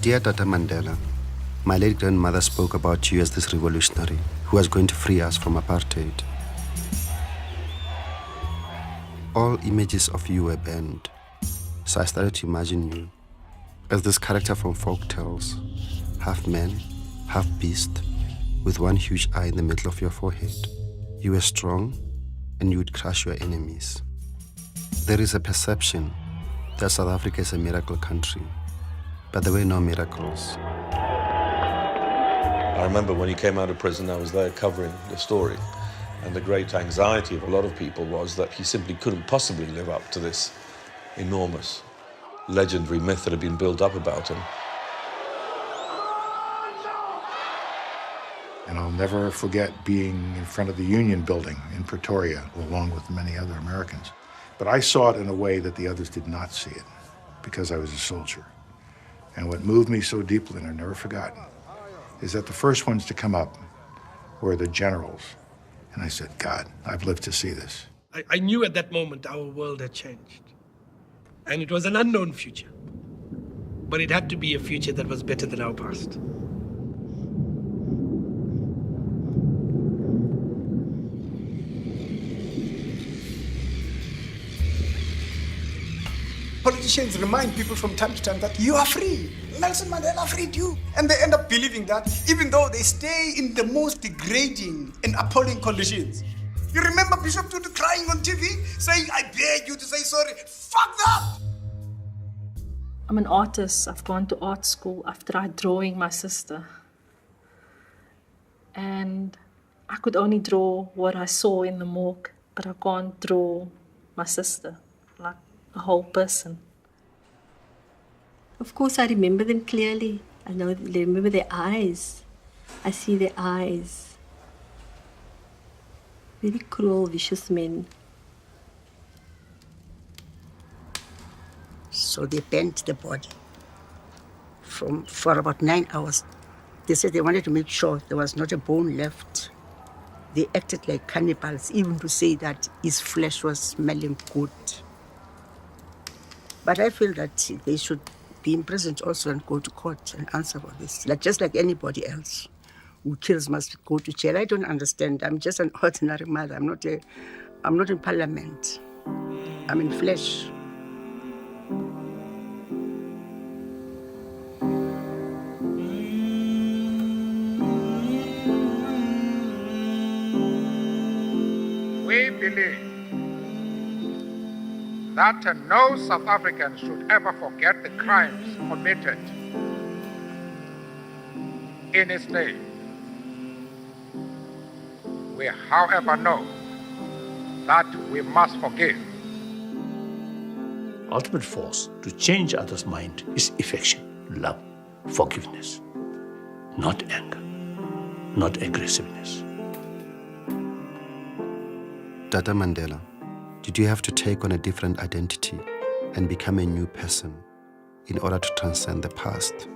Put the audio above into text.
Dear Tata Mandela, my late grandmother spoke about you as this revolutionary who was going to free us from apartheid. All images of you were banned, so I started to imagine you as this character from folk tales, half man, half beast, with one huge eye in the middle of your forehead. You were strong, and you would crush your enemies. There is a perception that South Africa is a miracle country, but there were no miracles. I remember when he came out of prison, I was there covering the story, and the great anxiety of a lot of people was that he simply couldn't possibly live up to this enormous, legendary myth that had been built up about him. And I'll never forget being in front of the Union building in Pretoria, along with many other Americans. But I saw it in a way that the others did not see it, because I was a soldier. And what moved me so deeply, and I've never forgotten, is that the first ones to come up were the generals. And I said, God, I've lived to see this. I knew at that moment our world had changed. And it was an unknown future. But it had to be a future that was better than our past. Politicians remind people from time to time that you are free. Nelson Mandela freed you. And they end up believing that, even though they stay in the most degrading and appalling conditions. You remember Bishop Tutu crying on TV, saying, I beg you to say sorry. Fuck that! I'm an artist. I've gone to art school. I've tried drawing my sister. And I could only draw what I saw in the morgue, but I can't draw my sister, like a whole person. Of course, I remember them clearly. I remember their eyes. I see their eyes. Very cruel, vicious men. So they bent the body for about 9 hours. They said they wanted to make sure there was not a bone left. They acted like cannibals, even to say that his flesh was smelling good. But I feel that they should be imprisoned also and go to court and answer for this. Just like anybody else who kills must go to jail. I don't understand. I'm just an ordinary mother. I'm not in parliament. I'm in flesh. We believe that no South African should ever forget the crimes committed in his name. We, however, know that we must forgive. Ultimate force to change others' mind is affection, love, forgiveness, not anger, not aggressiveness. Tata Mandela, did you have to take on a different identity and become a new person in order to transcend the past?